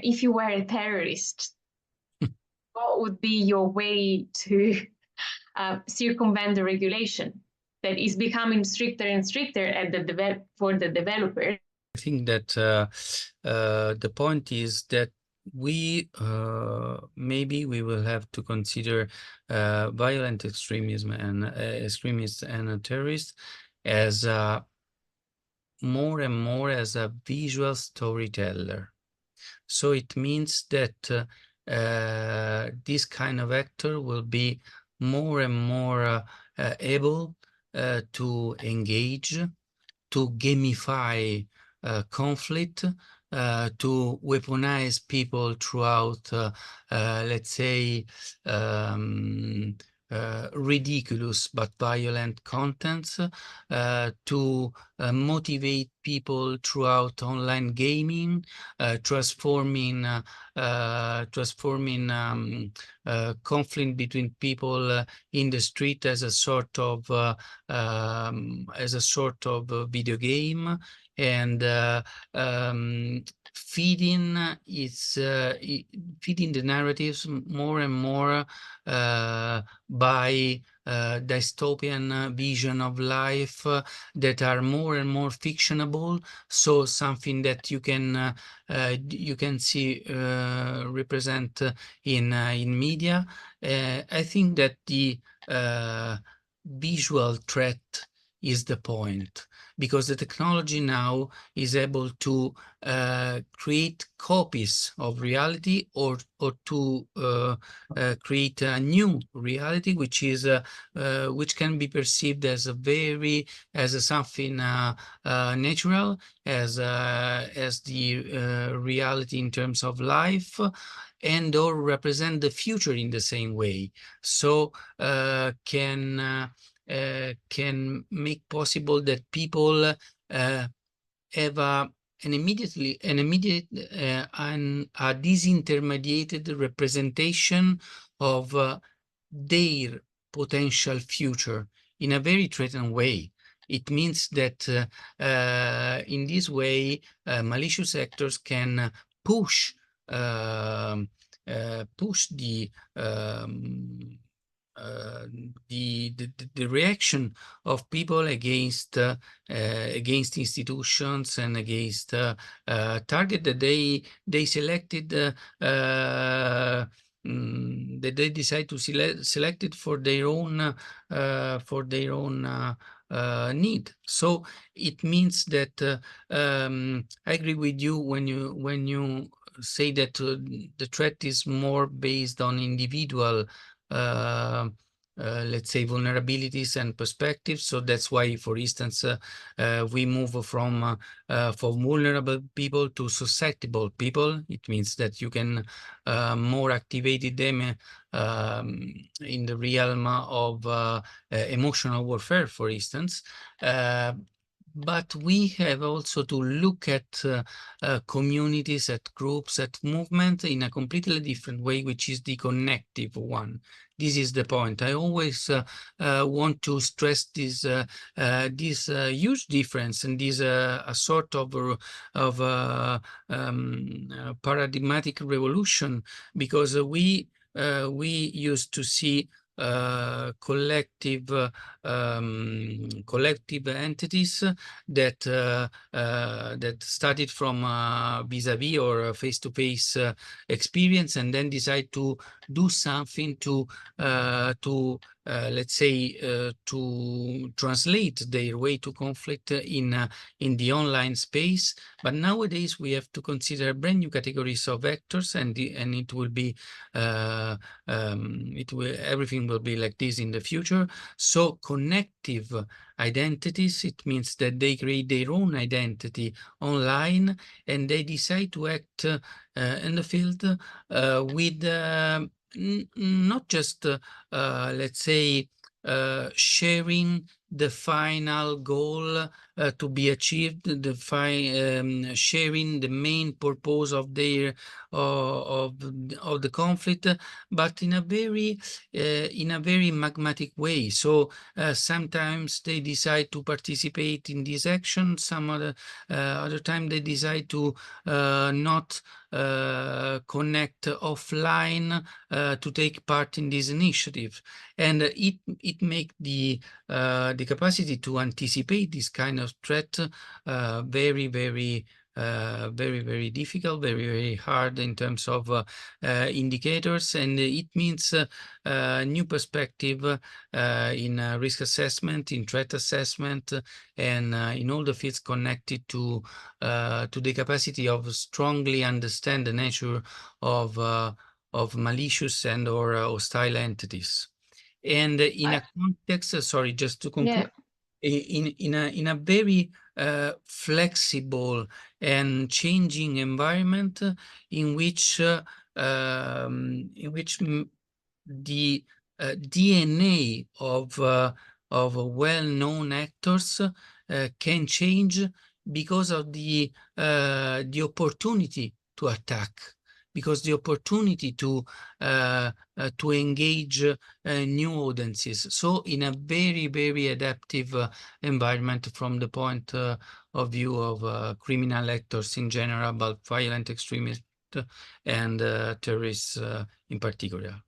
if you were a terrorist, what would be your way to circumvent the regulation that is becoming stricter and stricter at for the developer? I think that the point is that we maybe we will have to consider violent extremism and extremists and terrorists as more and more as a visual storyteller. So it means that this kind of actor will be more and more able to engage, to gamify conflict, to weaponize people throughout, let's say, ridiculous but violent contents, to motivate people throughout online gaming, transforming conflict between people in the street as a sort of video game, and feeding the narratives more and more by dystopian vision of life that are more and more fictionable. So something that you can see represent in media. I think that the visual threat is the point, because the technology now is able to create copies of reality, or to create a new reality, which is which can be perceived as something natural, as the reality in terms of life, and or represent the future in the same way. So can make possible that people have a disintermediated representation of their potential future in a very threatened way. It means that in this way, malicious actors can push the reaction of people against institutions and against target that they selected, that they decide to select it for their own need. So it means that I agree with you when you say that the threat is more based on individual let's say vulnerabilities and perspectives. So that's why, for instance, we move from vulnerable people to susceptible people. It means that you can more activate them in the realm of emotional warfare, for instance. But we have also to look at communities, at groups, at movement in a completely different way, which is the connective one. This is the point. I always want to stress this huge difference, and this a sort of paradigmatic revolution, because we used to see collective entities that started from vis-a-vis or face-to-face experience, and then decide to do something to let's say to translate their way to conflict in the online space. But nowadays we have to consider brand new categories of actors, and it will be everything will be like this in the future. So connective identities, it means that they create their own identity online, and they decide to act in the field with not just let's say sharing the final goal to be achieved, sharing the main purpose of their of the conflict, but in a very magmatic way. So sometimes they decide to participate in this action, some other time they decide to not connect offline to take part in this initiative, and it make the capacity to anticipate this kind of threat very difficult, very hard in terms of indicators, and it means new perspective in risk assessment, in threat assessment, and in all the fields connected to the capacity of strongly understand the nature of malicious and or hostile entities. And in a context, sorry, just to conclude, in a very flexible and changing environment in which the DNA of well-known actors can change because of the opportunity to attack, because the opportunity to engage new audiences. So in a very adaptive environment from the point of view of criminal actors in general, but violent extremists and terrorists in particular.